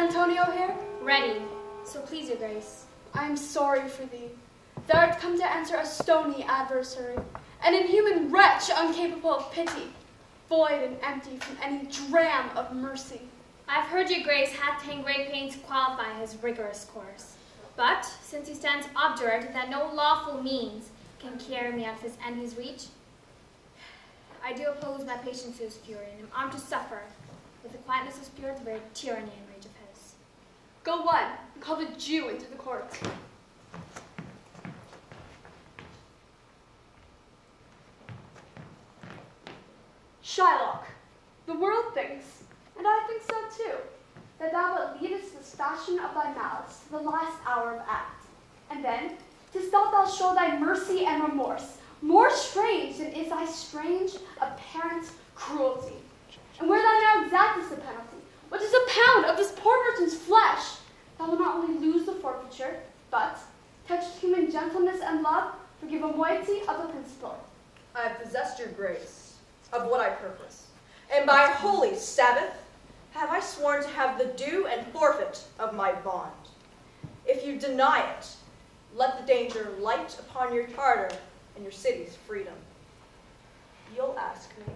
Antonio here? Ready, so please your grace. I am sorry for thee. Thou art come to answer a stony adversary, an inhuman wretch incapable of pity, void and empty from any dram of mercy. I have heard your grace hath taken great pains to qualify his rigorous course. But, since he stands obdurate that no lawful means can carry me out of his enemy's reach, I do oppose my patience to his fury, and am armed to suffer, with the quietness of spirit, the very tyranny and rage of his. Go one, and call the Jew into the court. Shylock, the world thinks, and I think so too, that thou but leadest this fashion of thy malice to the last hour of act, and then 'tis thought thou show thy mercy and remorse, more strange than is thy strange apparent cruelty. And where thou now exactest the penalty, which is a pound of this poor merchant's flesh, thou wilt not only lose the forfeiture, but, touched with human gentleness and love, forgive a moiety of the principal. I have possessed your grace of what I purpose, and by holy Sabbath have I sworn to have the due and forfeit of my bond. If you deny it, let the danger light upon your charter and your city's freedom. You'll ask me,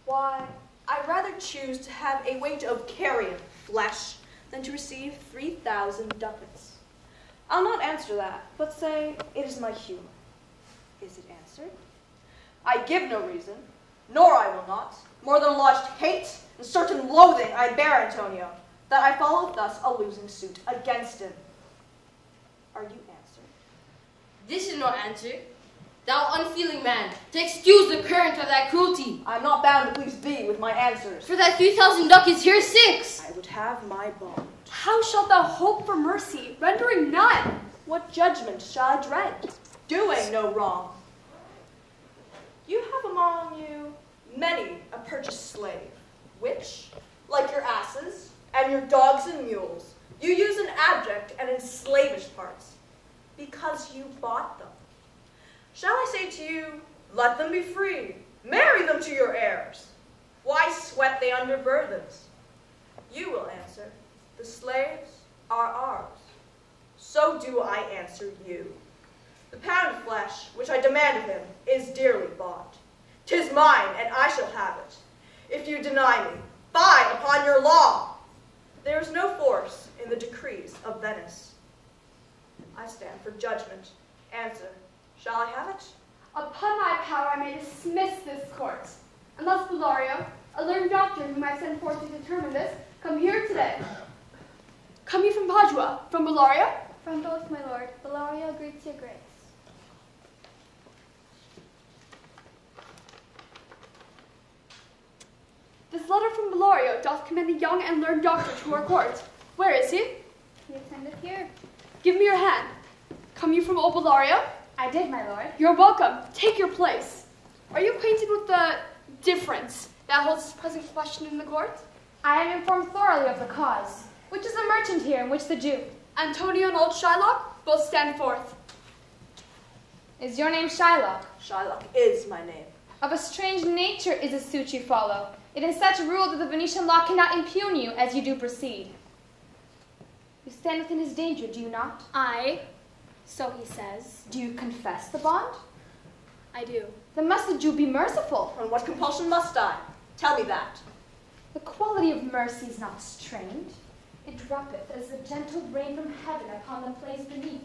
why, I'd rather choose to have a wage of carrion flesh than to receive 3,000 ducats. I'll not answer that, but say it is my humor. Is it answered? I give no reason, nor I will not, more than lodged hate and certain loathing I bear Antonio, that I follow thus a losing suit against him. Are you answered? This is no answer. Thou unfeeling man, to excuse the current of thy cruelty. I am not bound to please thee with my answers. For thy 3,000 ducats, here 6. I would have my bond. How shalt thou hope for mercy, rendering none? What judgment shall I dread? Doing no wrong. You have among you many a purchased slave, which, like your asses and your dogs and mules, you use in abject and in slavish parts, because you bought them. Shall I say to you, let them be free, marry them to your heirs? Why sweat they under burthens? You will answer, the slaves are ours. So do I answer you. The pound of flesh, which I demand of him, is dearly bought. 'Tis mine, and I shall have it. If you deny me, fie upon your law. There is no force in the decrees of Venice. I stand for judgment. Answer, shall I have it? Upon my power I may dismiss this court. Unless Bellario, a learned doctor whom I sent forth to determine this, come here today. Come you from Padua? From Bellario? From both, my lord. Bellario greets your grace. This letter from Bellario doth commend a young and learned doctor to our court. Where is he? He attendeth here. Give me your hand. Come you from old Bellario? I did, my lord. You're welcome. Take your place. Are you acquainted with the difference that holds this present question in the court? I am informed thoroughly of the cause. Which is the merchant here, and which the Jew? Antonio and old Shylock both stand forth. Is your name Shylock? Shylock is my name. Of a strange nature is the suit you follow. It is such rule that the Venetian law cannot impugn you as you do proceed. You stand within his danger, do you not? I, so he says. Do you confess the bond? I do. Then must the Jew be merciful? On what compulsion must I? Tell me that. The quality of mercy is not strained. It droppeth as the gentle rain from heaven upon the place beneath.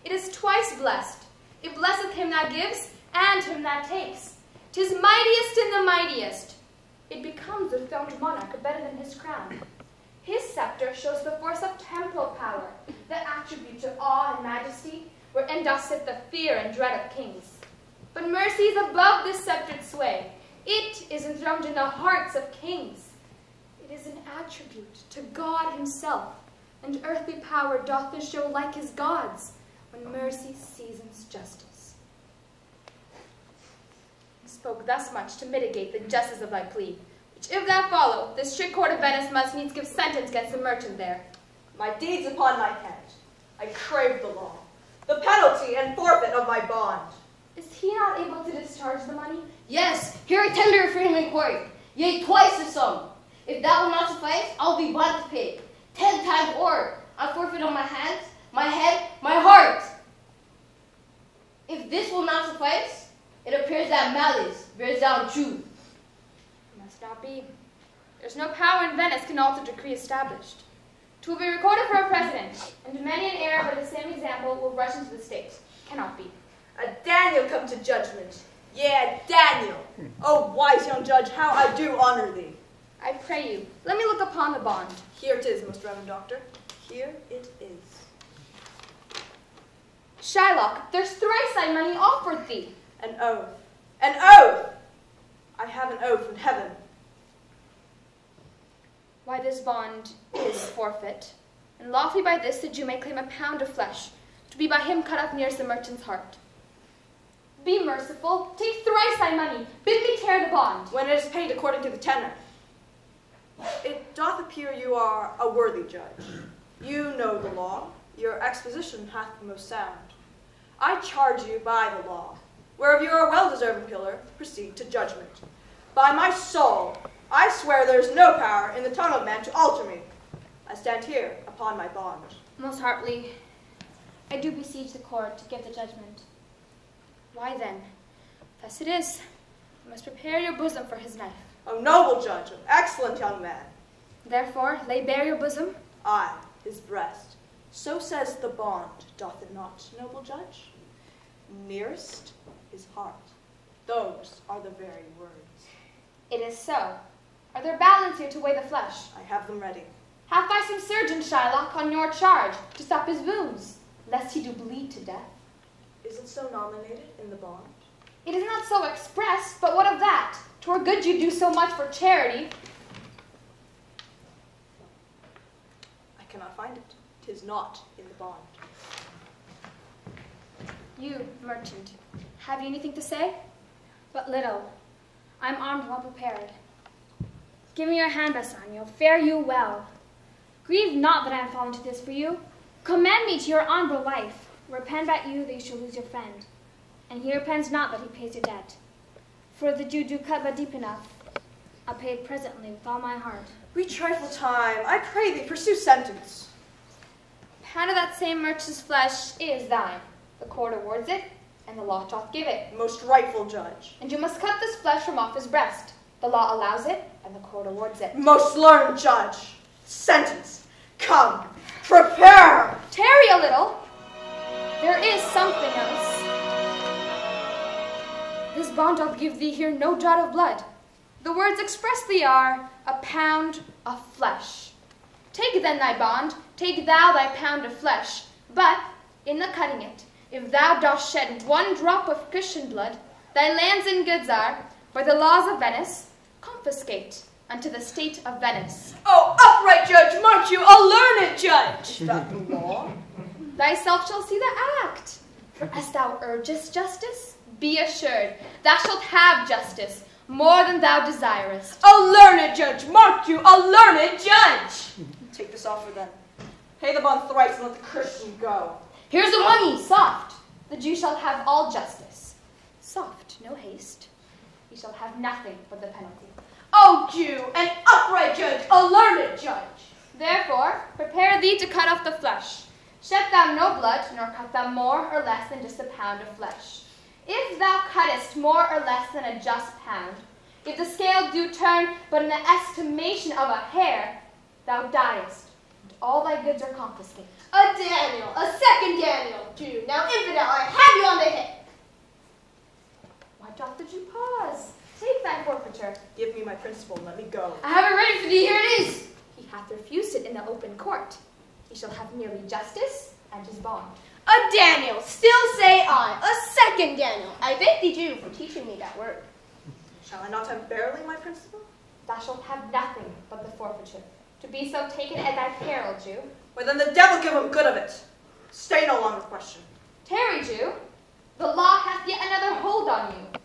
It is twice blessed. It blesseth him that gives and him that takes. 'Tis mightiest in the mightiest. It becomes the throned monarch better than his crown. His scepter shows the force of temporal power, the attribute of awe and majesty, wherein doth sit the fear and dread of kings. But mercy is above this sceptred sway. It is enthroned in the hearts of kings. It is an attribute to God himself, and earthly power doth this show like his gods, when mercy seasons justice. I spoke thus much to mitigate the justice of thy plea, which if thou follow, the strict court of Venice must needs give sentence against the merchant there. My deeds upon my head. I crave the law, the penalty and forfeit of my bond. Is he not able to discharge the money? Yes, here I tender for him in court. Yea, twice the sum. If that will not suffice, I'll be bound to pay. 10 times o'er. I forfeit on my hands, my head, my heart. If this will not suffice, it appears that malice bears down truth. It must not be. There's no power in Venice can alter decree established. 'Twill be recorded for a president, and many an heir by the same example will rush into the state. Cannot be. A Daniel come to judgment. Yeah, Daniel. Oh, wise young judge, how I do honor thee. I pray you, let me look upon the bond. Here it is, most reverend doctor. Here it is. Shylock, there's thrice thy money offered thee. An oath. An oath! I have an oath in heaven. Why, this bond is forfeit, and lawfully by this the Jew may claim a pound of flesh, to be by him cut off nearest the merchant's heart. Be merciful, take thrice thy money, bid me tear the bond. When it is paid according to the tenor. It doth appear you are a worthy judge. You know the law. Your exposition hath the most sound. I charge you by the law. Whereof you are a well-deserving pillar, proceed to judgment. By my soul, I swear there is no power in the tongue of man to alter me. I stand here upon my bond. Most heartily, I do beseech the court to give the judgment. Why then, thus it is, you must prepare your bosom for his knife. O noble judge, O excellent young man. Therefore, lay bare your bosom. I, his breast. So says the bond, doth it not, noble judge? Nearest his heart. Those are the very words. It is so. Are there balance here to weigh the flesh? I have them ready. Hath by some surgeon, Shylock, on your charge, to stop his wounds, lest he do bleed to death? Is it so nominated in the bond? It is not so expressed, but what of that? 'Twere good you do so much for charity. I cannot find it. 'Tis not in the bond. You, merchant, have you anything to say? But little. I am armed and well prepared. Give me your hand, Bassanio. Fare you well. Grieve not that I am fallen to this for you. Commend me to your honorable wife. Repent at you that you shall lose your friend. And he repents not that he pays your debt. For the Jew do cut but deep enough. I'll pay it presently with all my heart. We trifle time. I pray thee, pursue sentence. Pound of that same merchant's flesh is thine. The court awards it, and the law doth give it. Most rightful judge. And you must cut this flesh from off his breast. The law allows it, and the court awards it. Most learned judge. Sentence. Come, prepare. Tarry a little. There is something else. This bond doth give thee here no draught of blood. The words expressly are, a pound of flesh. Take then thy bond, take thou thy pound of flesh. But, in the cutting it, if thou dost shed one drop of Christian blood, thy lands and goods are, by the laws of Venice, confiscate unto the state of Venice. Oh, upright judge, mark you, a learned judge. Is that the law? Thyself shall see the act. For as thou urgest justice, be assured, thou shalt have justice, more than thou desirest. A learned judge, mark you, a learned judge. Take this offer then. Pay the bond thrice and let the Christian go. Here's the money, soft. The Jew shall have all justice. Soft, no haste. He shall have nothing but the penalty. O Jew, an upright judge, a learned judge. Therefore, prepare thee to cut off the flesh. Shed thou no blood, nor cut thou more or less than just a pound of flesh. If thou cuttest more or less than a just pound, if the scale do turn but in the estimation of a hair, thou diest, and all thy goods are confiscated. A Daniel, a second Daniel, Jew. Now, infidel, I have you on the hip. Why doth the Jew pause? Take thy forfeiture. Give me my principal and let me go. I have it ready for thee. Here it is. He hath refused it in the open court. He shall have merely justice and his bond. A Daniel, still say I. A second Daniel. I thank thee, Jew, for teaching me that word. Shall I not have barely my principal? Thou shalt have nothing but the forfeiture. To be so taken at thy peril, Jew. Why then the devil give him good of it. Stay no longer question. Tarry, Jew. The law hath yet another hold on you.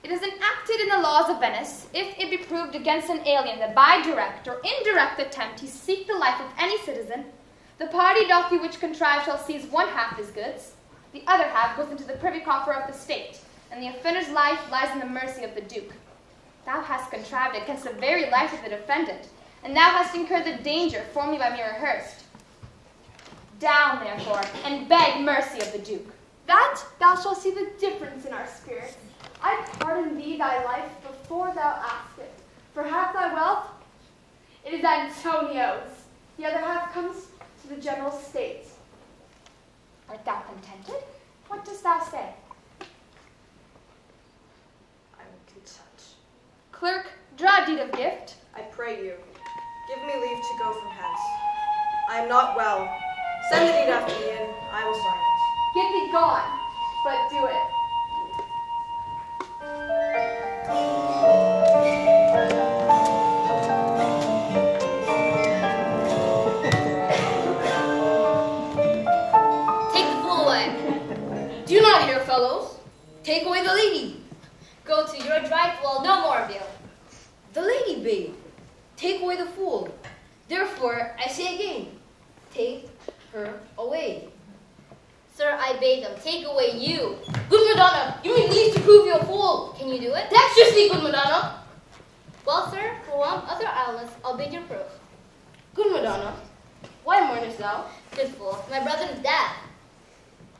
It is enacted in the laws of Venice, if it be proved against an alien that by direct or indirect attempt he seek the life of any citizen, the party doth he which contrive shall seize one half his goods, the other half goes into the privy coffer of the state, and the offender's life lies in the mercy of the duke. Thou hast contrived against the very life of the defendant, and thou hast incurred the danger formerly by me rehearsed. Down, therefore, and beg mercy of the Duke. That thou shalt see the difference in our spirits. I pardon thee thy life before thou ask it. For half thy wealth, it is Antonio's. The other half comes to the general state. Art thou contented? What dost thou say? I'm content. Clerk, draw deed of gift. I pray you, give me leave to go from hence. I am not well. Send the deed after me, and I will sign it. Get thee gone, but do it. Take the fool away. Do you not hear, fellows? Take away the lady. Go to your dry fool, no more of you. The lady, babe. Take away the fool. Therefore, I say again, take her away. Sir, I bade them, take away you. Good Madonna, you may leave to prove you a fool. Can you do it? Dexterously, good Madonna. Well, sir, for one other illness, I'll bid your proof. Good Madonna, why mournest thou? Good fool, my brother's dead.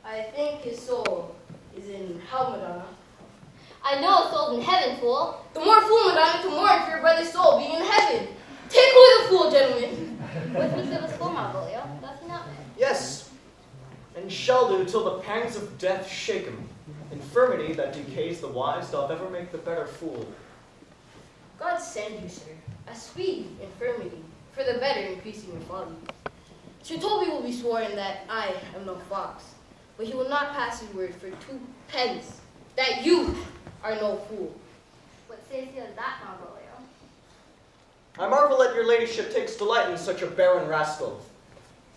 I think his soul is in hell, Madonna. I know a soul's in heaven, fool. The more fool, Madonna, to mourn for your brother's soul being in heaven. Take away the fool, gentlemen. What thinks of his fool, Marbolio? Does he not? Yes, and shall do till the pangs of death shake him. Infirmity that decays the wise doth ever make the better fool. God send you, sir, a speedy infirmity, for the better increasing your folly. Sir Toby will be sworn that I am no fox, but he will not pass his word for 2 pence that you are no fool. What says he of that, Marbolio? I marvel at your ladyship takes delight in such a barren rascal.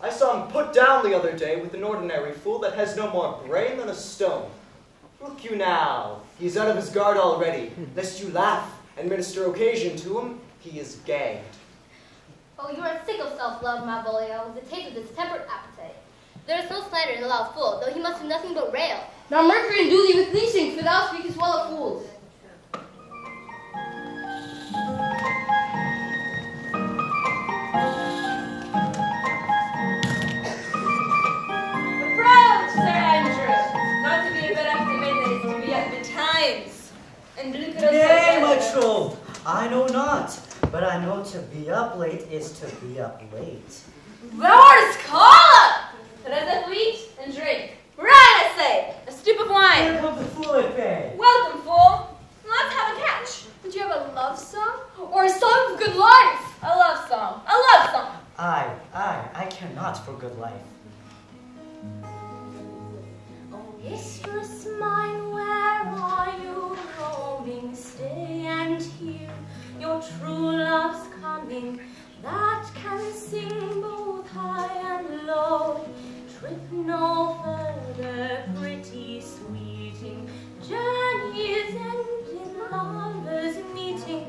I saw him put down the other day with an ordinary fool that has no more brain than a stone. Look you now, he's out of his guard already. Lest you laugh and minister occasion to him, he is gagged. Oh, you are sick of self-love, Marbolio, with the taste of distempered appetite. There is no slander in the loud fool, though he must do nothing but rail. Now Mercury and do thee with leasing, for thou speakest well of fools. Approach, Sir Andrew. Not to be a bit after midnight, to be at betimes. And look at us. Nay, my troll, I know not, but I know to be up late is to be up late. Thou art scholar! Let us eat and drink. Right, I say, a stoup of Here wine. comes the fool at bay. Welcome, fool. Let's have a catch. Did you have a love song? Or a song of good life? A love song. A love song. I cannot for good life. Oh, mistress mine, where are you roaming? Stay and hear your true love's coming, that can sing both high and low. Trip no further, pretty sweeting, journeys end in lovers meeting,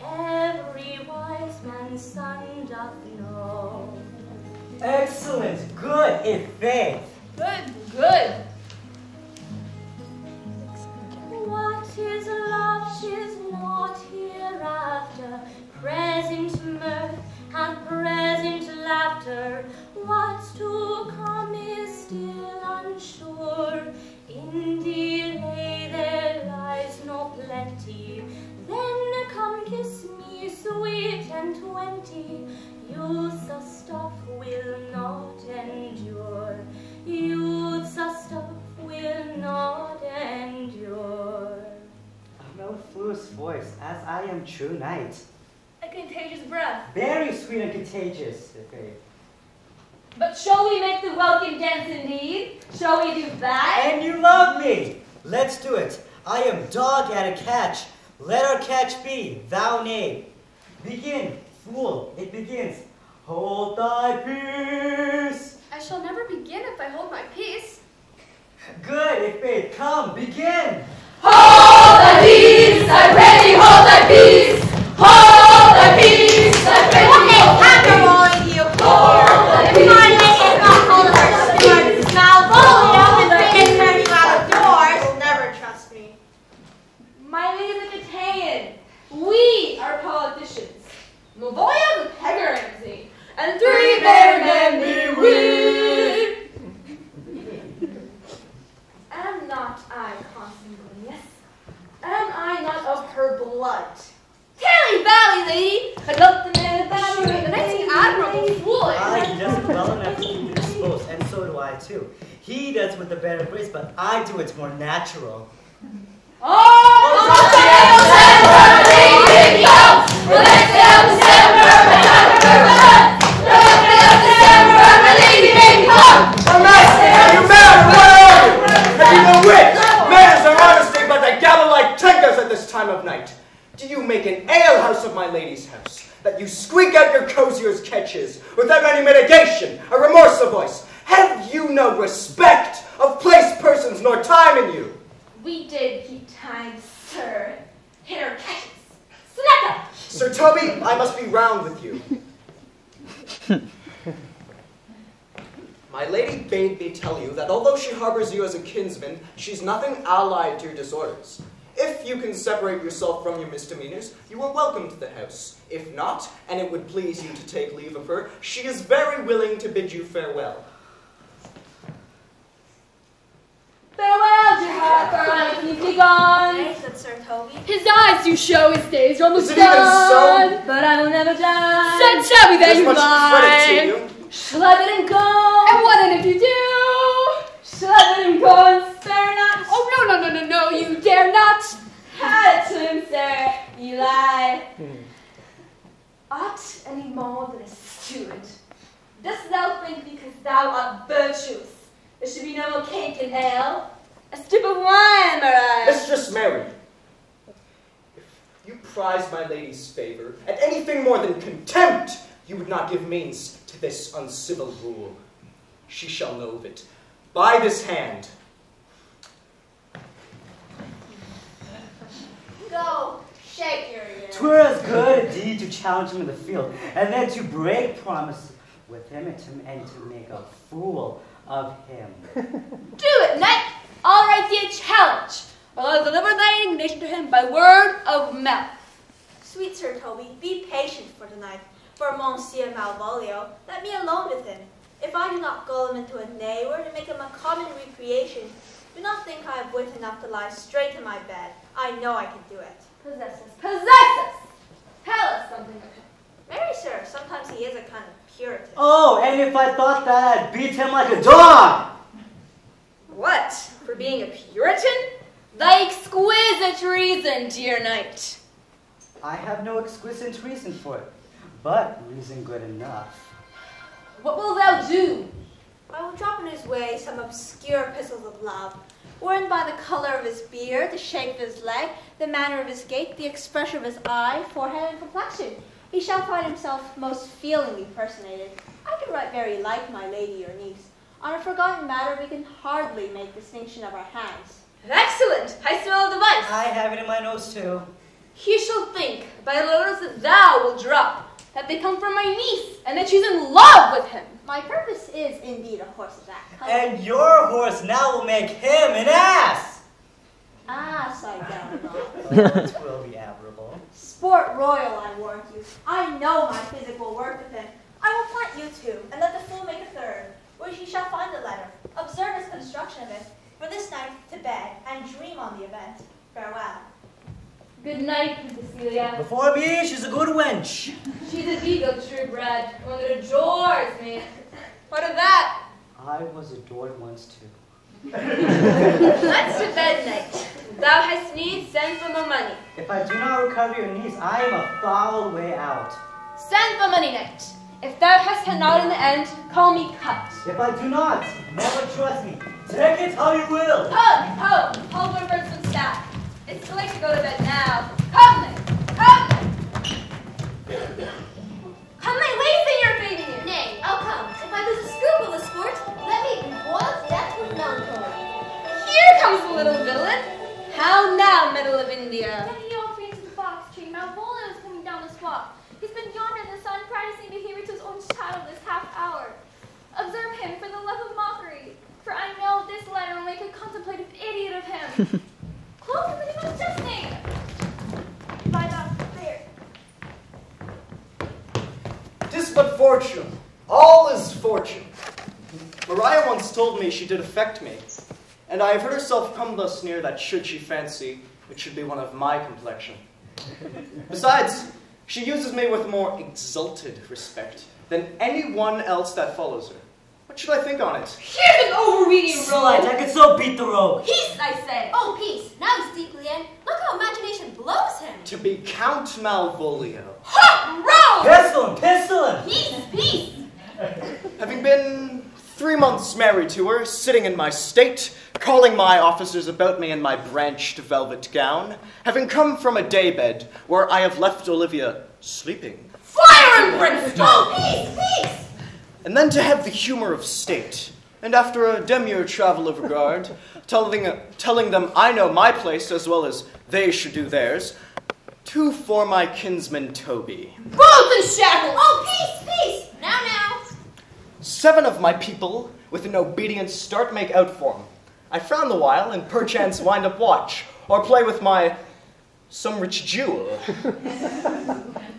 every wise man's son doth know. Excellent, good, in faith. Good, good. What is love? 'Tis not hereafter, present mirth and present laughter. What's to come is still unsure. In delay there lies no plenty. Then come kiss me, sweet and 20. Youth's stuff will not endure. Youth's stuff will not endure. A mellifluous voice, as I am true knight. A contagious breath. Very sweet and contagious, in faith. But shall we make the welkin dance indeed? Shall we do that? And you love me! Let's do it. I am dog at a catch. Let our catch be, thou knave. Begin, fool, it begins. Hold thy peace. I shall never begin if I hold my peace. Good, if faith, come, begin. Hold thy peace, I pray thee, hold thy peace. Hold thy peace, I pray thee, hold thy peace. Rolling you. Hold thy Come on, peace. make it not hold her sword. Malvolio has been turning you out of doors. You'll never trust me. My name is Italian. We are politicians. Malvolio the Beggar Ramsey, and 3 bare men we read. Am not I consanguineous? Am I not of her blood? Tilly Valley, lady! Adopt the man of the next admirable fool. He does it well enough to be disposed, and so do I too. He does with a better grace, but I do it more natural. Of night. Do you make an alehouse of my lady's house, that you squeak out your cosier's catches without any mitigation, a remorse of voice? Have you no respect of place, persons, nor time in you? We did keep time, sir. Hit our catches. Snack up! Sir Toby, I must be round with you. My lady bade me tell you that although she harbors you as a kinsman, she's nothing allied to your disorders. If you can separate yourself from your misdemeanors, you are welcome to the house. If not, and it would please you to take leave of her, she is very willing to bid you farewell. Farewell, dear Harper. He's be gone. Thanks, good Sir Toby. His eyes do show his days are almost Is it even done. so? But I will never die. So tell me that There's you much credit to lie. you. Shall I let him go? And what and if you do? Shall I let him go and spare not? Oh, no, you dare not. Had it to him, sir. You lie. Art any more than a steward? Dost thou think because thou art virtuous, there should be no more cake and ale? A strip of wine, Maria. Mistress Mary, if you prize my lady's favor at anything more than contempt, you would not give means to this uncivil rule. She shall know of it. By this hand. Go, Shakespeare. 'Twere as good a deed to challenge him in the field, and then to break promise with him and to make a fool of him. Do it, knight. I'll write thee a challenge. I'll deliver thy indignation to him by word of mouth. Sweet Sir Toby, be patient for tonight. For Monsieur Malvolio, let me alone with him. If I do not gull him into a nay word and make him a common recreation, do not think I have wit enough to lie straight in my bed. I know I can do it. Possess us. Possess us. Tell us something of him. Marry, sir, sometimes he is a kind of Puritan. Oh, and if I thought that, I'd beat him like a dog! What? For being a Puritan? Thy exquisite reason, dear knight. I have no exquisite reason for it, but reason good enough. What wilt thou do? I will drop in his way some obscure epistles of love, wherein by the color of his beard, the shape of his leg, the manner of his gait, the expression of his eye, forehead, and complexion, he shall find himself most feelingly personated. I can write very like my lady your niece. On a forgotten matter, we can hardly make distinction of our hands. Excellent! I smell a device. I have it in my nose too. He shall think, by the letters that thou wilt drop, that they come from my niece, and that she's in love with him. My purpose is indeed a horse of that color. And your horse now will make him an ass! Ass, I doubt not. Oh, it will be admirable. Sport royal, I warrant you. I know my physic will work with him. I will plant you two, and let the fool make a third, where he shall find the letter. Observe his construction of it. For this night, to bed, and dream on the event. Farewell. Good night, Cecilia. Before me, she's a good wench. She's a eagle true-bred, one that adores me. What of that? I was adored once too. Let's to bed, knight. Thou hast need, send for more money. If I do not recover your niece, I am a foul way out. Send for money, knight. If thou hast had not in the end, call me cut. If I do not, never trust me. Take it how you will. Ho, hold my birds and staff. It's too late to go to bed now. Come, knight, come, knight. Come, knight, lady, say you're fading it. Nay, I'll come. If I lose a scoop of the sport, let me be boiled to death with melancholy. Here comes the little villain. How now, middle of India? He all three into the box tree. Malvolio is coming down the swamp. He's been yonder in the sun, practicing behavior to his own child this half hour. Observe him for the love of mockery, for I know this letter will make a contemplative idiot of him. Close him that he must jesting. By the there. but fortune. All is fortune. Maria once told me she did affect me, and I have heard herself come thus near that should she fancy, it should be one of my complexion. Besides, she uses me with more exalted respect than anyone else that follows her. What should I think on it? Here's an overreading Slight, I could so beat the rogue. Peace, I say. Oh, peace. Now he's deeply in. Look how imagination blows him. To be Count Malvolio. Ha! Pistol him, pistol him. Peace, peace. Having been 3 months married to her, sitting in my state, calling my officers about me in my branched velvet gown, having come from a daybed where I have left Olivia sleeping. Fire and brimstone. Oh, peace, peace. And then to have the humor of state, and after a demure travel of regard, telling them I know my place as well as they should do theirs, to for my kinsman Toby. Both in shackles. Oh, peace, peace. Now. 7 of my people, with an obedient start, make out for him. I frown the while, and perchance wind up watch, or play with my some rich jewel.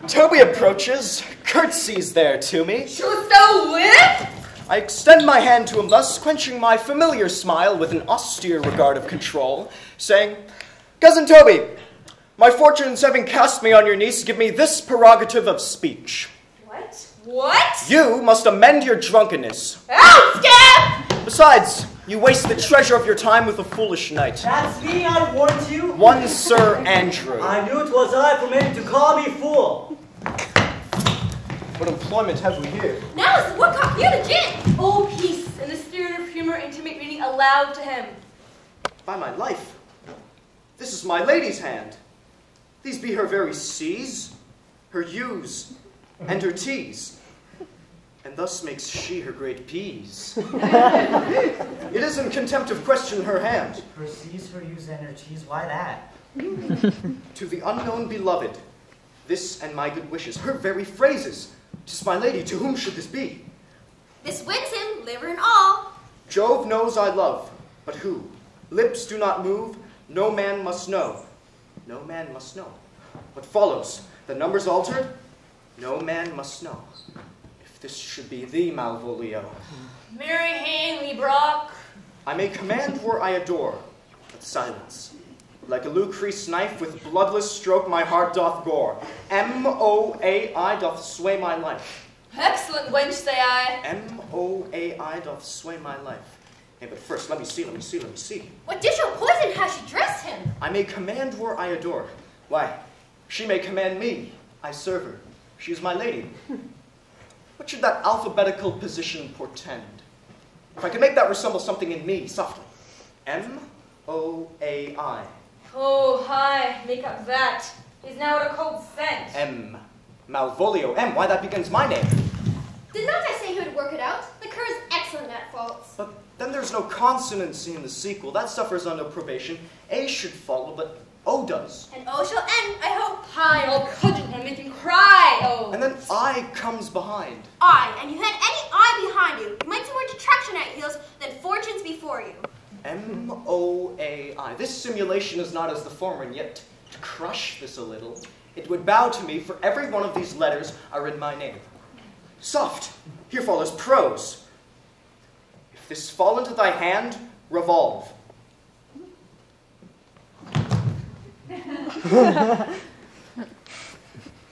Toby approaches, curtsies there to me. Trousseau whip. I extend my hand to him thus, quenching my familiar smile with an austere regard of control, saying, Cousin Toby, my fortunes having cast me on your niece give me this prerogative of speech. What? You must amend your drunkenness. Out, scab! Besides, you waste the treasure of your time with a foolish knight. That's me, I warned you. One Sir Andrew. I knew 'twas I permitted to call me fool. What employment have we here? Now is the woodcock near the gin. Oh, peace. In the spirit of humor, intimate reading aloud to him. By my life, this is my lady's hand. These be her very C's, her U's, and her T's. And thus makes she her great P's. It is in contempt of question her hand. Her C's, her U's, and her T's, why that? To the unknown beloved, this and my good wishes, her very phrases. 'Tis my lady, to whom should this be? This wins him, liver and all. Jove knows I love, but who? Lips do not move, no man must know. No man must know. What follows? The numbers altered? No man must know. If this should be thee, Malvolio. Mary Hanley Brock. I may command where I adore, but silence. Like a Lucrece knife with bloodless stroke my heart doth gore. M-O-A-I doth sway my life. Excellent wench, say I. M-O-A-I doth sway my life. Hey, but first, let me see. What dish of poison has she dressed him? I may command where I adore. Why, she may command me. I serve her. She is my lady. What should that alphabetical position portend? If I could make that resemble something in me, softly. M-O-A-I. Oh, hi. Make up that. He's now at a cold scent. M. Malvolio. M. Why, that begins my name. Did not I say he would work it out? The cur is excellent at faults. But then there's no consonancy in the sequel. That suffers under probation. A should follow, but O does. And O shall end, I hope. Hi, I'll cudgel him, make him cry. Oh. And then I comes behind. I, and you had any I behind you. You might see more detraction at heels than fortunes before you. M-O-A-I. This simulation is not as the former, and yet to crush this a little, it would bow to me for every one of these letters are in my name. Soft. Here follows prose. If this fall into thy hand, revolve.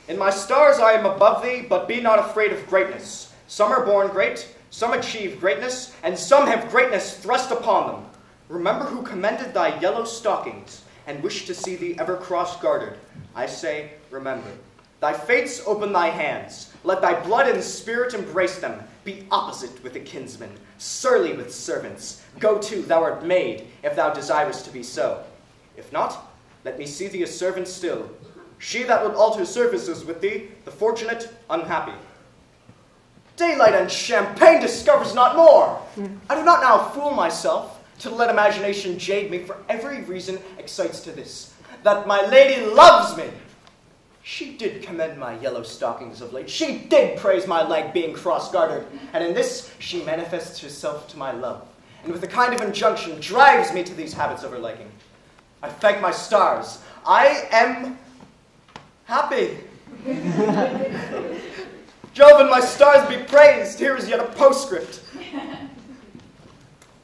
In my stars I am above thee, but be not afraid of greatness. Some are born great, some achieve greatness, and some have greatness thrust upon them. Remember who commended thy yellow stockings, and wished to see thee ever cross-gartered. I say, remember. Thy fates open thy hands. Let thy blood and spirit embrace them. Be opposite with a kinsman, surly with servants. Go to, thou art made, if thou desirest to be so. If not, let me see thee a servant still. She that would alter services with thee, the fortunate, unhappy. Daylight and champagne discovers not more. I do not now fool myself, to let imagination jade me, for every reason excites to this, that my lady loves me. She did commend my yellow stockings of late. She did praise my leg being cross-gartered, and in this she manifests herself to my love, and with a kind of injunction drives me to these habits of her liking. I thank my stars. I am happy. Jove and my stars be praised, here is yet a postscript.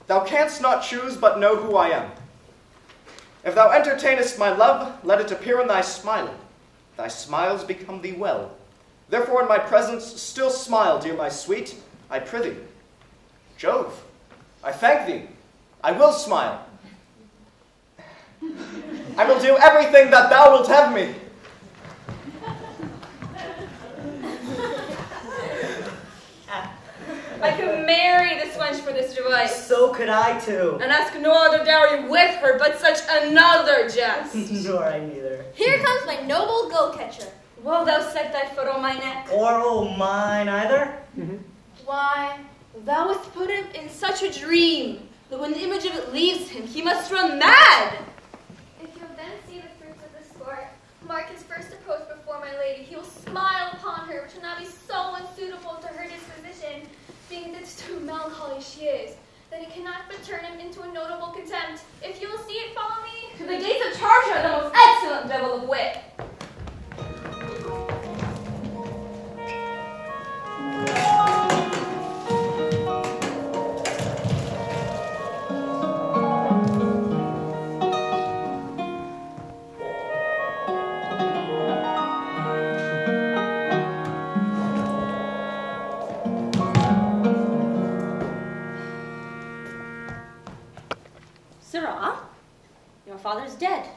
Thou canst not choose but know who I am. If thou entertainest my love, let it appear in thy smiling. Thy smiles become thee well. Therefore in my presence still smile, dear my sweet, I prithee. Jove, I thank thee. I will smile. I will do everything that thou wilt have me. I could marry this wench for this device, So could I too. and ask no other dowry with her but such another jest. Nor I neither. Here comes my noble go-catcher. Will thou set thy foot on my neck? Or oh mine either. Why, thou hast put him in such a dream that when the image of it leaves him, he must run mad. If you'll then see the fruits of this sport, mark his first approach before my lady, he will smile upon her, which will not be so unsuitable to her disposition, being that too melancholy she is, that it cannot but turn him into a notable contempt. If you will see it, follow me. To the gates of Charger, the most excellent devil of wit. Sirrah, your father's dead.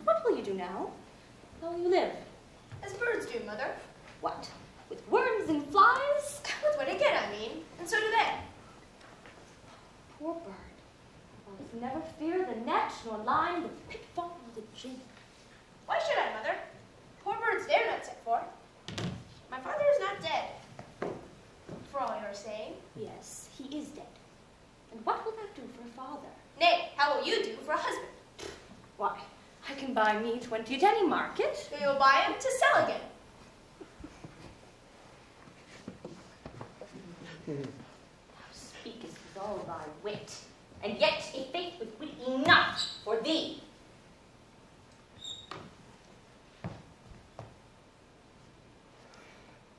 What will you do now? How will you live? As birds do, mother. What? With worms and flies? With what I get, I mean. And so do they. Poor bird. One has never feared the net, nor lined the pitfall of the gin. Why should I, mother? Poor birds dare not set for. My father is not dead. For all you're saying. Yes, he is dead. And what will that do for a father? Nay, how will you do for a husband? Why, I can buy me 20 at any market. You will buy him to sell again. Thou speakest with all thy wit, and yet a faith with wit enough for thee.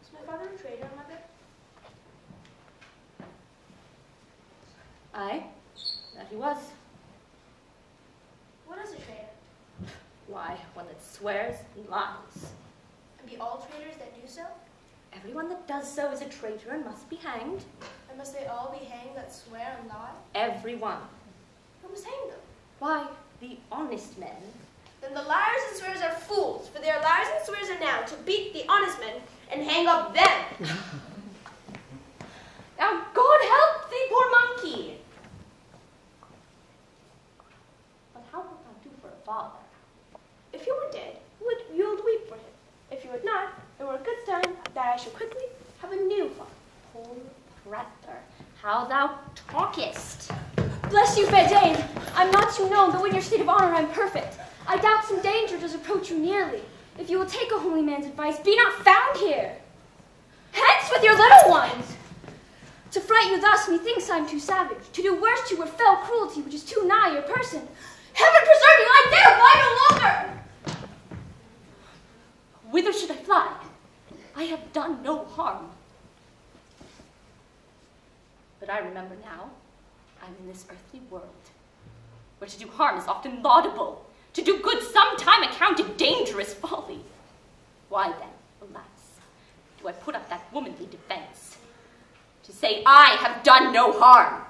Is my father a traitor, mother? Aye, that he was. What is a traitor? Why, one that swears and lies. And be all traitors that do so? Everyone that does so is a traitor and must be hanged. And must they all be hanged that swear and lie? Everyone. Who must hang them? Why, the honest men. Then the liars and swears are fools, for their liars and swears are now to beat the honest men and hang up them. Now, God help thee, poor monkey! But how wilt thou do for a father? If you were dead, you would weep for him. If you would not, it were a good sign that I should quickly have a new father. Poor brother, how thou talkest! Bless you, fair Dane. I'm not too known, though in your state of honor I'm perfect. I doubt some danger does approach you nearly. If you will take a homely man's advice, be not found here. Hence with your little ones! To fright you thus, methinks I'm too savage. To do worse to you were fell cruelty, which is too nigh your person. Heaven preserve you, I dare abide no longer! Whither should I fly? I have done no harm. But I remember now, I'm in this earthly world, where to do harm is often laudable, to do good sometime accounted dangerous folly. Why then, alas, do I put up that womanly defense, to say I have done no harm?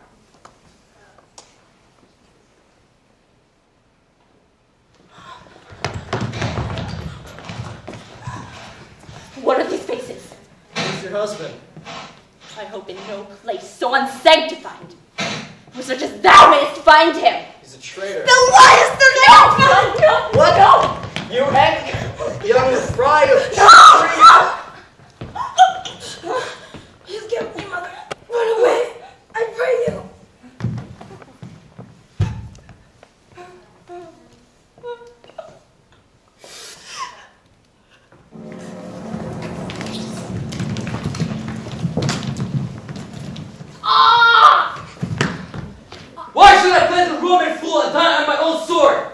What are these faces? Who's your husband? I hope in no place so unsanctified, for such as thou mayest find him. He's a traitor. The liest of them! No! What? No! You hang young bride of He's guilty, mother. Run away. I pray you. Why should I play the Roman fool and die on my own sword?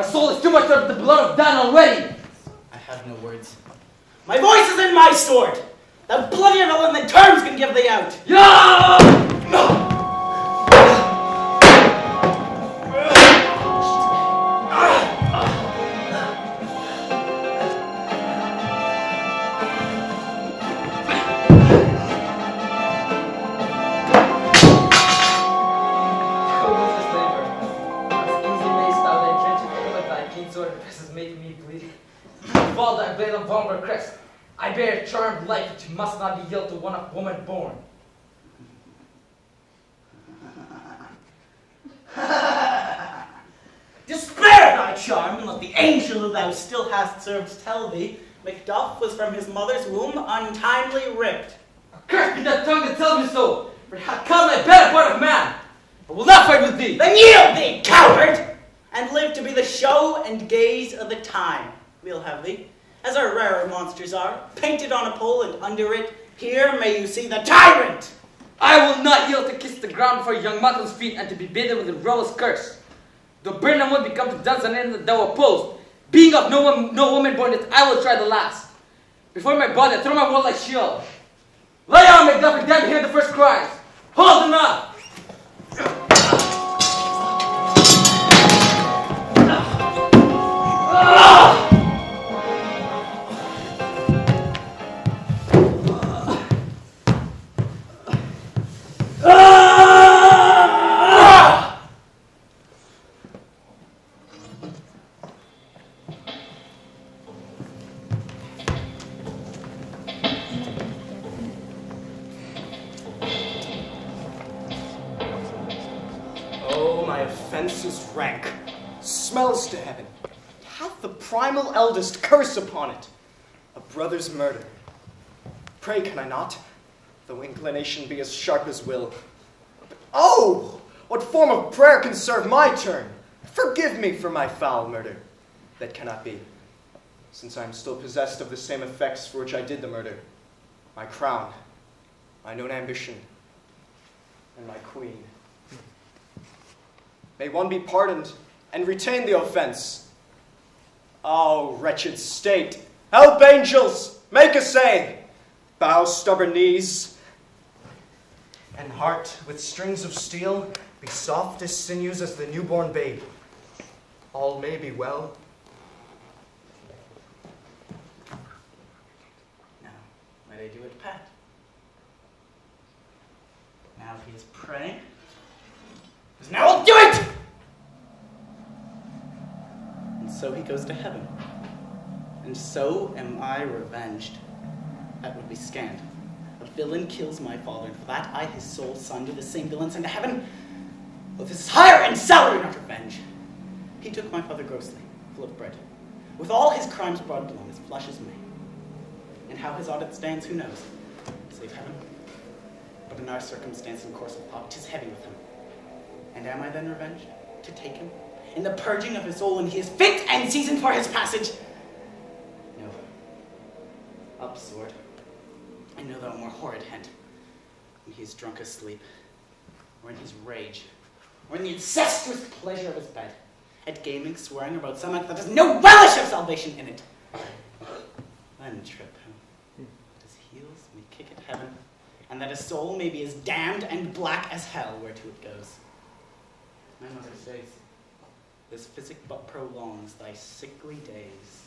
soul is too much of the blood of Dan already. I have no words. My voice is in my sword. The bloodier the limb than terms can give thee out. I bear charmed life which must not be yield to one of woman born. Despair thy charm, and let the angel who thou still hast served tell thee, Macduff was from his mother's womb untimely ripped. Curse be that tongue that tells me so, for it hath come thy better part of man, but will not fight with thee. Then yield thee, coward, and live to be the show and gaze of the time. We'll have thee, as our rarer monsters are, painted on a pole, and under it, here may you see the tyrant! I will not yield to kiss the ground before young Mattel's feet and to be bidden with the rebel's curse. Though Burnham would become to dance an end that thou opposed, being of no woman born, yet I will try the last. Before my body, I throw my world like shield. Lay on, Macduff, and damn hear the first cries. Hold enough! Rank, smells to heaven, hath the primal eldest curse upon it, a brother's murder. Pray can I not, though inclination be as sharp as will. But oh, what form of prayer can serve my turn? Forgive me for my foul murder. That cannot be, since I am still possessed of the same effects for which I did the murder. My crown, my known ambition, and my queen. May one be pardoned and retain the offense. Oh, wretched state, help angels, make essay. Bow stubborn knees, and heart with strings of steel, be soft as sinews as the newborn babe. All may be well. Now, may they do it pat. Now he is praying. Now I'll do it! And so he goes to heaven. And so am I revenged. That would be scant. A villain kills my father, and for that I, his sole son, do the same villain send to heaven. Well, this is higher in salary, not revenge. He took my father grossly, full of bread, with all his crimes brought below his flesh as me. And how his audit stands, who knows? Save heaven. But in our circumstance and course of thought, 'tis heavy with him. And am I then revenged? To take him? In the purging of his soul when he is fit and seasoned for his passage? No. Up, sword. I know thou more horrid hint. When he is drunk asleep, or in his rage, or in the incestuous pleasure of his bed, at gaming, swearing about some act that has no relish of salvation in it. Then trip him. That his heels may kick at heaven, and that his soul may be as damned and black as hell whereto it goes. My mother says, this physic but prolongs thy sickly days.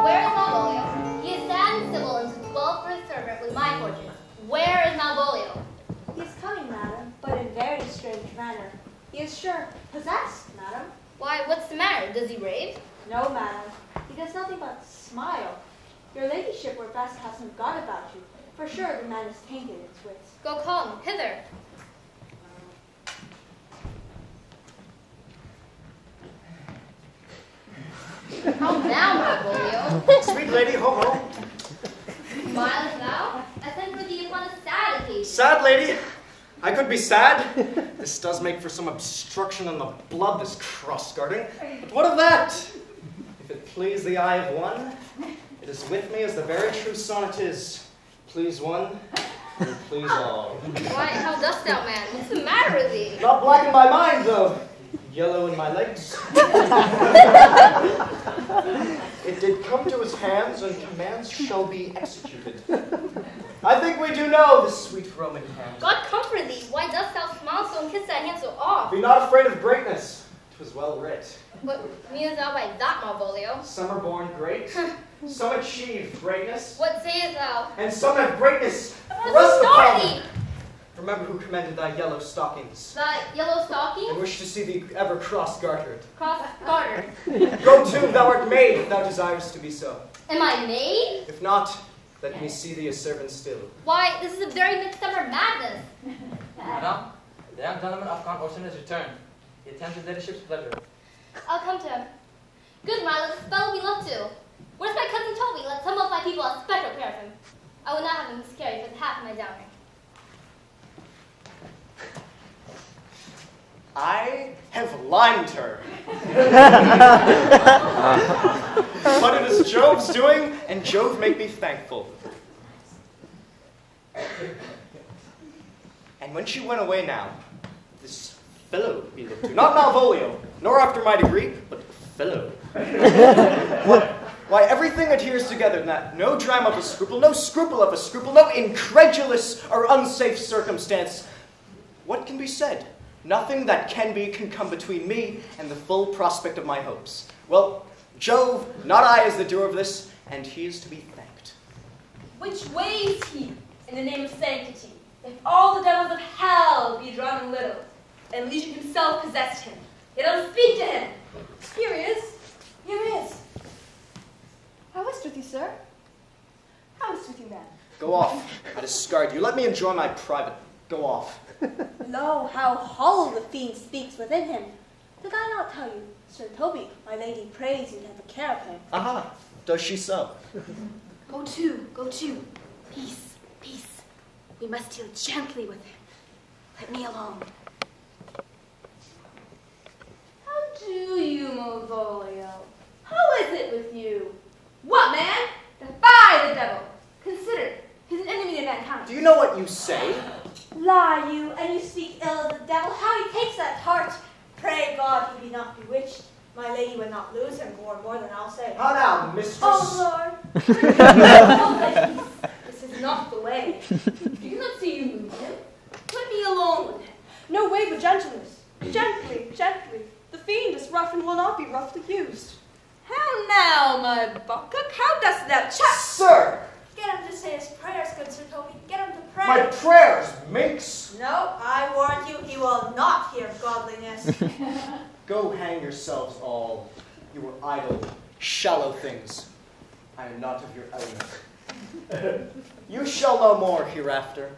Where is Malvolio? He is sad and civil and to dwell for his servant with my fortune. Where is Malvolio? He is coming, madam, but in very strange manner. He is sure possessed, madam. Why, what's the matter? Does he rave? No, madam. He does nothing but smile. Your ladyship were best to have some gut about you. For sure the man is tainted in his wits. Go call him hither. Come now, Malvolio. Sweet lady, ho ho. Smilest thou? I sent for thee upon a sad occasion. Sad lady, I could be sad. This does make for some obstruction in the blood, this cross guarding. But what of that? please the eye of one, it is with me as the very true sonnet is. Please one, and please all. Why, how dost thou, man? What's the matter with thee? Not black in my mind, though. Yellow in my legs. It did come to his hands, and commands shall be executed. I think we do know this sweet Roman hand. God comfort thee. Why dost thou smile so and kiss thy hand so oft? Be not afraid of greatness. 'Twas well writ. What meanest thou by that, Malvolio? Some are born great. Some achieve greatness. What sayest thou? And some have greatness. What Rest upon authority? them. Remember who commended thy yellow stockings. Thy yellow I stocking? wish to see thee ever cross-gartered. Cross-gartered. Go to, thou art made, if thou desirest to be so. Am I maid? If not, let me see thee a servant still. Why, this is a very midsummer madness. Madam, the young gentleman of Count Ocean has returned. He attends his ladyship's pleasure. I'll come to him. Good, Milo, this fellow we love to. Where's my cousin Toby? Let some of my people have special care of him. I will not have him miscarry for half my dowry. I have limed her. But it is Jove's doing, and Jove make me thankful. And when she went away now, this fellow he looked to, not Malvolio, nor after my degree, but fellow. Why, everything adheres together in that no dram of a scruple, no scruple of a scruple, no incredulous or unsafe circumstance. What can be said? Nothing that can be can come between me and the full prospect of my hopes. Well, Jove, not I, is the doer of this, and he is to be thanked. Which way is he, in the name of sanctity, if all the devils of hell be drawn in little, and Legion himself possessed him? Yet I'll speak to him. Here he is. Here he is. How is it with you, sir? How is it with you, man? Go off. I discard you. Let me enjoy my private. Go off. Lo, how hollow the fiend speaks within him. Did I not tell you, Sir Toby, my lady prays you to have a care of him? Aha, does she so? Go to, go to. Peace, peace. We must deal gently with him. Let me alone. How do you, Malvolio? How is it with you? What, man? Defy the devil. Consider, he's an enemy to mankind. Do you know what you say? Lie you, and you speak ill of the devil. How he takes that heart. Pray God he be not bewitched. My lady would not lose him for more than I'll say. How now, mistress? Oh, Lord. This is not the way. Do you not see you move him? Let me alone with him. No way but gentleness. Gently, gently. The fiend is rough and will not be roughly used. How now, my buckcock? How dost thou chat? Sir! Get him to say his prayers, good Sir Toby. Get him to pray. My prayers, minx! No, I warn you, he will not hear godliness. Go hang yourselves all. You are idle, shallow things. I am not of your element. You shall know more hereafter.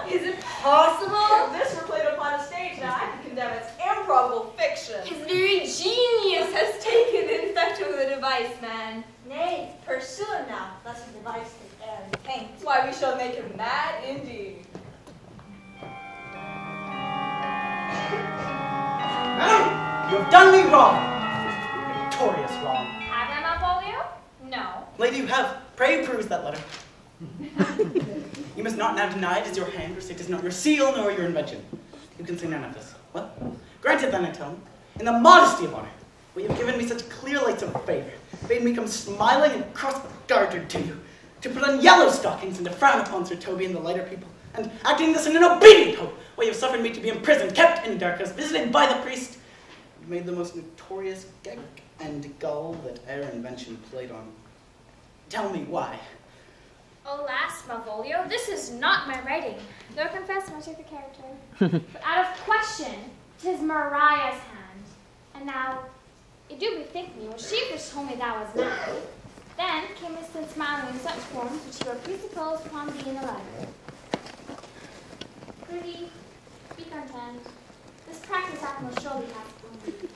Is it possible? If this were played upon a stage, now I can condemn its improbable fiction. His very genius has taken infection with the device, man. Nay, pursue him now, lest he device his air and paint. Why, we shall make him mad indeed. Madam, you have done me wrong. Notorious wrong. Have I, Malvolio? No. Lady, you have. Pray peruse that letter. You must not now deny it is your hand, or say it is not your seal, nor your invention. You can say none of this. What? Granted then, I tell him, in the modesty of honor, where you have given me such clear lights of favor, bade me come smiling and cross-gartered to you, to put on yellow stockings and to frown upon Sir Toby and the lighter people, and acting this in an obedient hope, where you have suffered me to be imprisoned, kept in darkness, visited by the priest, and made the most notorious gag and gull that e'er invention played on. Tell me why. Alas, Malvolio, this is not my writing. Though I confess much of the character. But out of question, 'tis Mariah's hand. And now, it do bethink me, when she first told me thou was married, then came a sin smiling in such forms which you were presupposed upon thee in the letter. Prithee, be content. This practice act will surely pass through.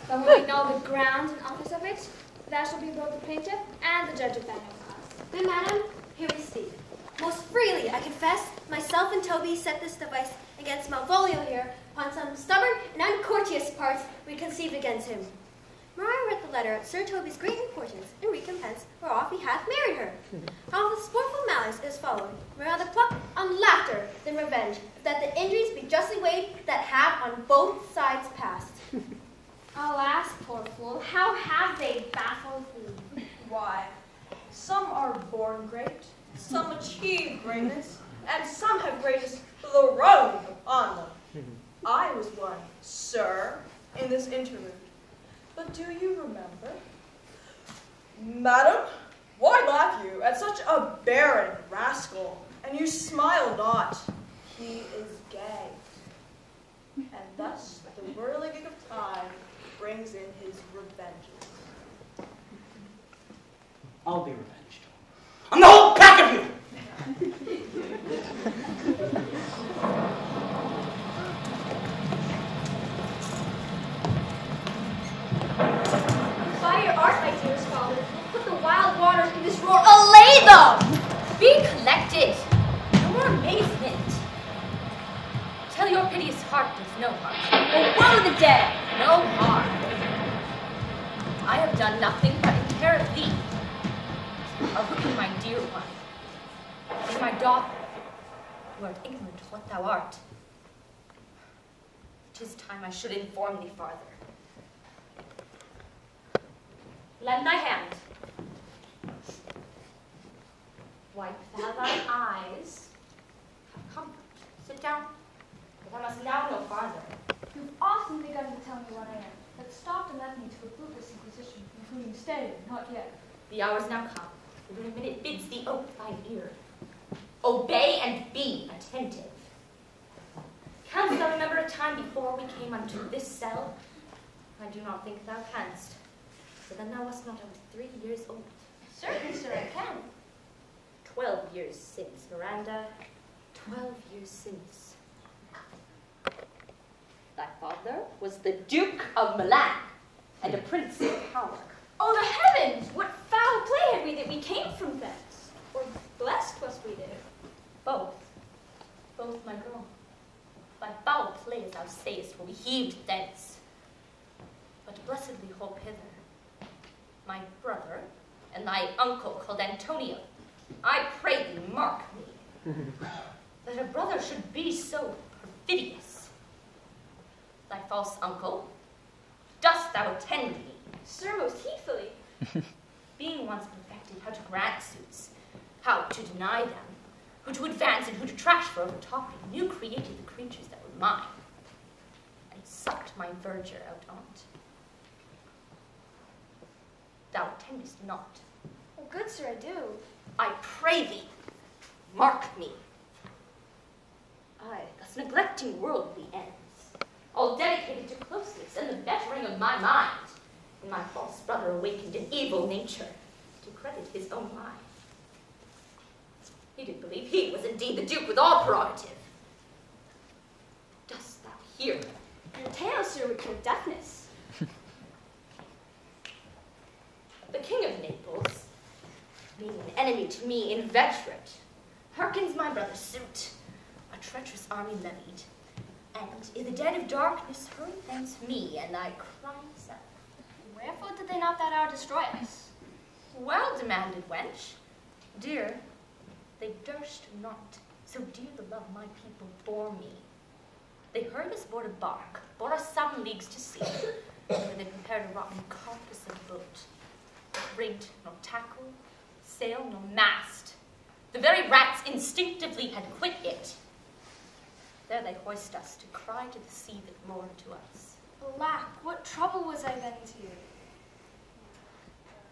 But when we know the grounds and office of it, thou shalt be both the plaintiff and the judge of thine own cause. Then, madam, here we speak. Most freely, I confess, Myself and Toby set this device against Malvolio here upon some stubborn and uncourteous parts we conceived against him. Maria read the letter at Sir Toby's great importance, in recompense whereof he hath married her. How the sportful malice is followed, rather pluck on laughter than revenge, that the injuries be justly weighed that have on both sides passed. Alas, poor fool, how have they baffled thee? Why, some are born great, some achieve greatness, and some have greatness thrown upon them. I was one, sir, in this interlude. But do you remember? Madam, why laugh you at such a barren rascal? And you smile not. He is gay. And thus the whirligig of time brings in his revenges. I'll be revenged. On the whole pack of you! By your art, my dearest father, put the wild waters in this roar, allay them! Be collected. No more amazement. Tell your piteous heart there's no harm. Oh, woe the dead! No harm. I have done nothing but inherit thee. Of thee, my dear one. And my daughter, who art ignorant of what thou art. 'Tis time I should inform thee farther. Lend thy hand. Wipe thou thine eyes. Have comfort. Sit down. But I must now no farther. You've often begun to tell me what I am, but stopped and led me to a fruitless inquisition, including stay, not yet. The hour is now come. The very minute bids thee ope thine ear. Obey and be attentive. Canst thou remember a time before we came unto this cell? I do not think thou canst. For then thou wast not over 3 years old. Certainly, sir, I can. 12 years since, Miranda. 12 years since. Thy father was the Duke of Milan and a prince of power. Oh, the heavens! What foul play had we that we came from thence? Or blessed was we there? Both. Both, my girl. By foul play, as thou sayest, were we heaved thence. But blessedly hope hither. My brother and thy uncle called Antonio, I pray thee mark me, that a brother should be so perfidious. Thy false uncle, dost thou attend me? Sir, most heedfully. Being once perfected how to grant suits, how to deny them, who to advance and who to trash for overtopping, new created the creatures that were mine, and sucked my verdure out on't. Thou attendest not. Oh, good sir, I do. I pray thee, mark me. I, thus neglecting worldly ends, all dedicated to closeness and the bettering of my mind, and my false brother awakened an evil nature to credit his own lie. He did believe he was indeed the Duke with all prerogative. Dost thou hear? Your tale, sir, would cure deafness. The King of Naples, being an enemy to me inveterate, hearkens my brother's suit, a treacherous army levied, and in the dead of darkness hurry thence me and thy crying self. Wherefore did they not that hour destroy us? Well demanded, wench. Dear, they durst not, so dear the love my people bore me. They hurried us aboard a bark, bore us 7 leagues to sea, where they prepared a rotten carcass of a boat. Rigged nor tackle, sail nor mast. The very rats instinctively had quit it. There they hoist us to cry to the sea that roared to us. Alack, what trouble was I then to you?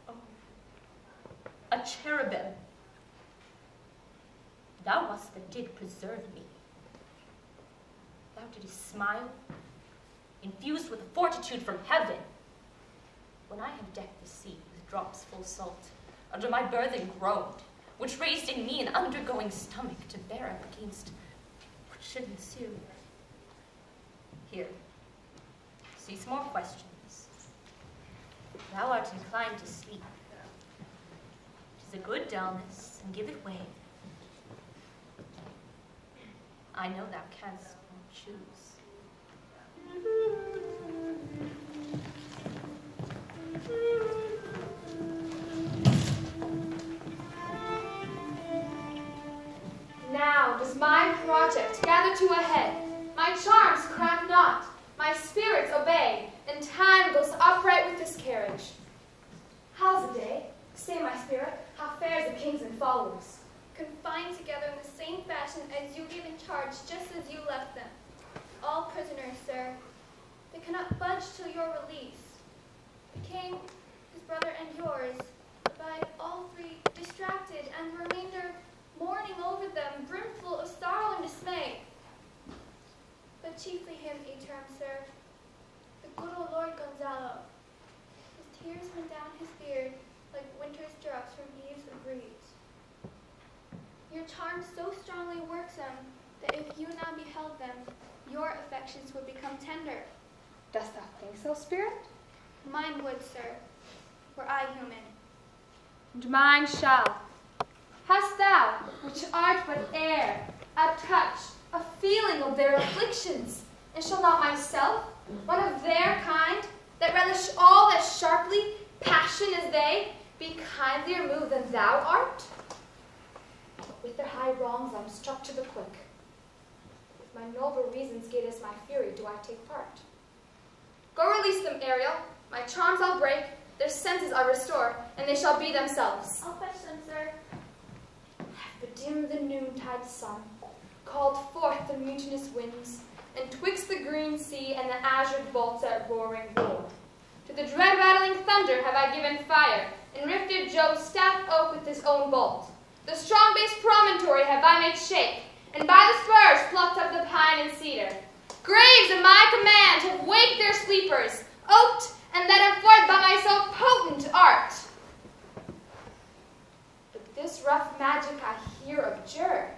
Oh, a cherubim. Thou wast that did preserve me. Thou didst smile, infused with a fortitude from heaven. When I have decked the sea with drops full salt, under my burthen groaned, which raised in me an undergoing stomach to bear up against what should ensue. Here, cease more questions. Thou art inclined to sleep. 'Tis a good dullness, and give it way. I know thou canst choose. Now does my project gather to a head. My charms crack not, my spirits obey, and time goes upright with this carriage. How's the day? Say, my spirit, how fares the kings and followers? Confined together in the same fashion as you gave in charge, just as you left them. All prisoners, sir. They cannot budge till your release. The king, his brother, and yours abide all three distracted, and the remainder mourning over them, brimful of sorrow and dismay. But chiefly him, Eternal sir, the good old Lord Gonzalo. His tears run down his beard like winter's drops from eaves of reeds. Your charm so strongly works them that if you now beheld them, your affections would become tender. Dost thou think so, spirit? Mine would, sir, were I human. And mine shall. Hast thou, which art but air, a touch, a feeling of their afflictions, and shall not myself, one of their kind, that relish all that sharply passion as they, be kindlier moved than thou art? With their high wrongs I'm struck to the quick. With my noble reasons gate as my fury do I take part. Go release them, Ariel. My charms I'll break, their senses I'll restore, and they shall be themselves. I'll fetch them, sir. Bedimmed the noontide sun, called forth the mutinous winds, and twixt the green sea and the azure vaults at roaring roar. To the dread rattling thunder have I given fire, and rifted Jove's stout oak with his own bolt. The strong base promontory have I made shake, and by the spurs plucked up the pine and cedar. Graves at my command have waked their sleepers, oaked and led them forth by my so potent art. But this rough magic I here abjure,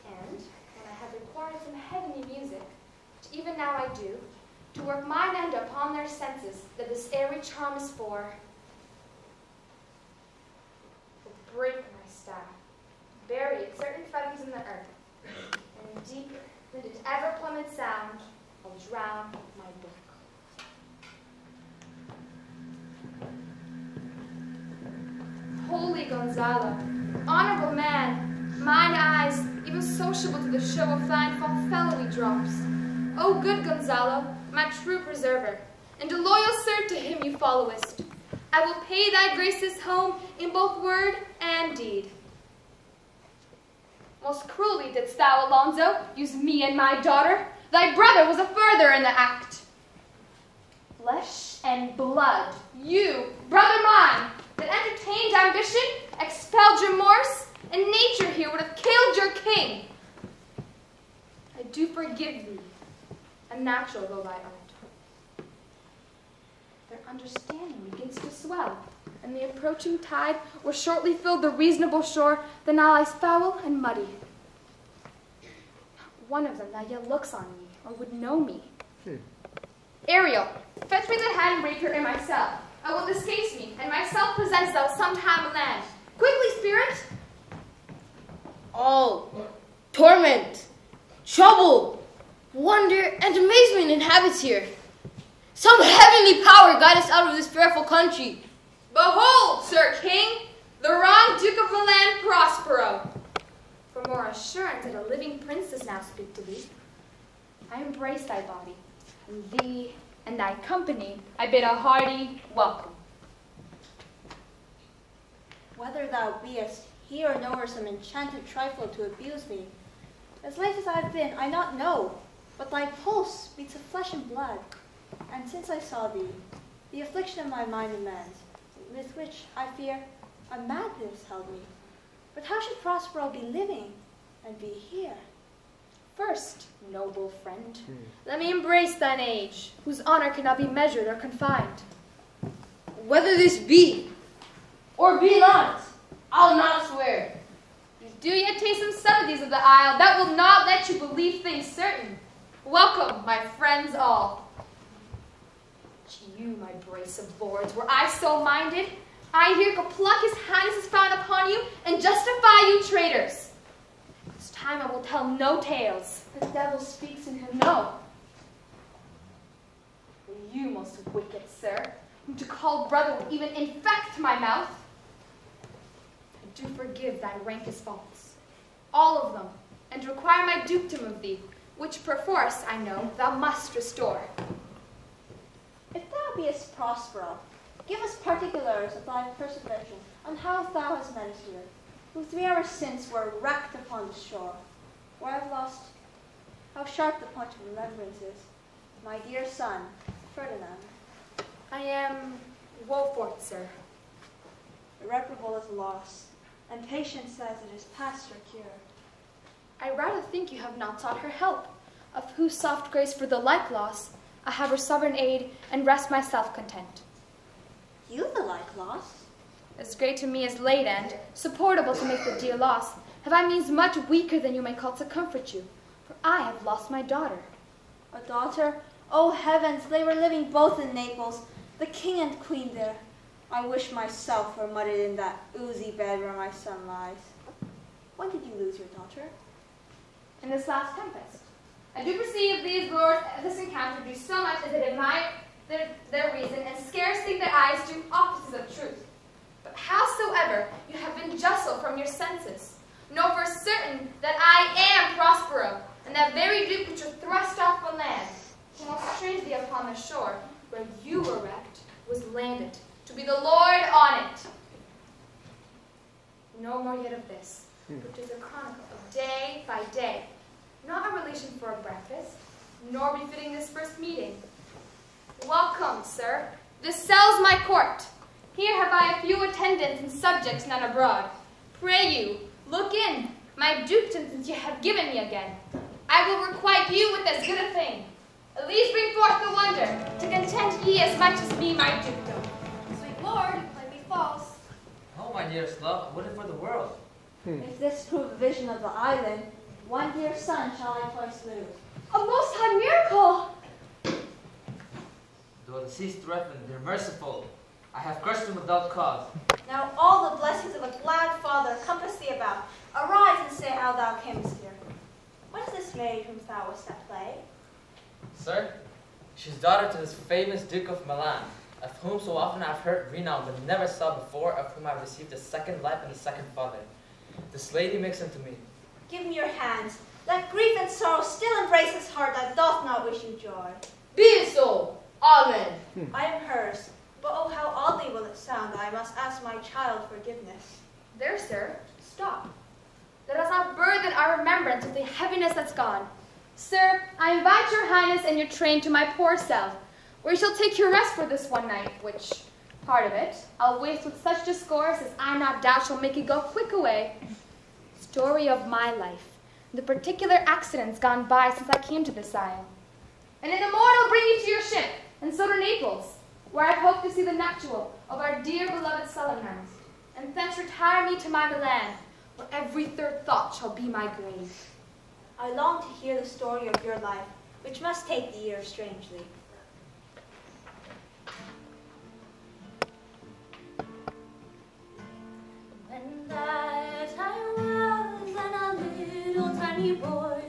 and when I have required some heavenly music, which even now I do, to work mine end upon their senses that this airy charm is for, will break my staff, bury its certain feathers in the earth, and deeper than its ever plummet sound, I'll drown my book. Holy Gonzalo, honorable man, mine eyes, even sociable to the show of thine fall fellowy drops. O good Gonzalo, my true preserver, and a loyal servant to him you followest, I will pay thy graces home in both word and deed. Most cruelly didst thou, Alonso, use me and my daughter. Thy brother was a further in the act. Flesh and blood, you, brother mine, that entertained ambition, expelled remorse, and nature here would have killed your king. I do forgive thee, unnatural though thou art. Their understanding begins to swell, and the approaching tide will shortly fill the reasonable shore that now lies foul and muddy. Not one of them that yet looks on me, or would know me. Ariel, fetch me the hand rapier in my cell. I will discase me, and myself presents thou sometime land. Quickly, spirit! All torment, trouble, wonder, and amazement inhabits here. Some heavenly power guide us out of this fearful country. Behold, Sir King, the wronged Duke of Milan Prospero. For more assurance that a living prince does now speak to thee, I embrace thy body, and thee and thy company I bid a hearty welcome. Whether thou beest here or nowhere some enchanted trifle to abuse me, as late as I've been, I not know, but thy pulse beats of flesh and blood, and since I saw thee, the affliction of my mind amends, with which, I fear, a madness held me. But how should Prospero be living, and be here? First, noble friend, let me embrace thine age, whose honor cannot be measured or confined. Whether this be, or be not, I'll not swear. You do yet taste some subtleties of the isle that will not let you believe things certain. Welcome, my friends all. To you, my brace of lords, were I so minded, I here could pluck his highness's frown upon you and justify you traitors. This time I will tell no tales. The devil speaks in him. No. You, most wicked sir, whom to call brother would even infect my mouth. I do forgive thy rankest faults, all of them, and require my dukedom of thee, which perforce, I know, thou must restore. If thou beest Prospero, give us particulars of thy perseverance, and how thou hast met us here, who 3 hours since were wrecked upon the shore, where I've lost how sharp the punch of remembrance is, my dear son, Ferdinand. I am woeforth, sir. Irreparable is loss, and patience says it is past her cure. I rather think you have not sought her help, of whose soft grace for the like loss I have her sovereign aid, and rest myself content. You the like loss? As great to me as late and supportable to make the dear loss, have I means much weaker than you may call to comfort you, for I have lost my daughter. A daughter? Oh heavens, they were living both in Naples, the king and queen there. I wish myself were mudded in that oozy bed where my son lies. When did you lose your daughter? In this last tempest. I do perceive these lords at this encounter do so much as they admire their reason, and scarce think their eyes do opposites of truth. But howsoever you have been justled from your senses, know for certain that I am Prospero, and that very duke which was thrust off the land, who most strangely upon the shore, where you were wrecked, was landed, to be the lord on it. No more yet of this, which is a chronicle of day by day, not a relation for a breakfast, nor befitting this first meeting. Welcome, sir. This cell's my court. Here have I a few attendants and subjects none abroad. Pray you, look in, my dukedom since ye have given me again. I will requite you with as good a thing. At least bring forth the wonder, to content ye as much as me my dukedom. Sweet lord, might be false. Oh, my dearest love, I would it for the world. If this prove a vision of the island, one dear son shall I twice lose. A most high miracle! Though the seas threaten, they're merciful. I have cursed them without cause. Now all the blessings of a glad father compass thee about. Arise and say how thou camest here. What is this maid whom thou wast at play? Sir, she's daughter to this famous Duke of Milan, of whom so often I've heard renowned, but never saw before, of whom I've received a second life and a second father. This lady makes unto me. Give me your hands. Let grief and sorrow still embrace this heart that doth not wish you joy. Be it so. Amen. I am hers, but oh how oddly will it sound that I must ask my child forgiveness. There, sir, stop. Let us not burden our remembrance with the heaviness that's gone. Sir, I invite your highness and your train to my poor cell, where you shall take your rest for this one night, which, part of it, I'll waste with such discourse as I not doubt shall make it go quick away. Story of my life, the particular accidents gone by since I came to this isle. And in the morn I'll bring you to your ship, and so to Naples, where I hope to see the nuptial of our dear beloved Sullivans, and thence retire me to my Milan, where every third thought shall be my grave. I long to hear the story of your life, which must take the ear strangely. When that I was a little tiny boy,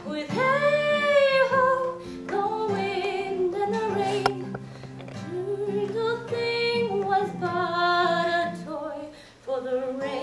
with hey-ho, the wind and the rain, the little thing was but a toy, for the rain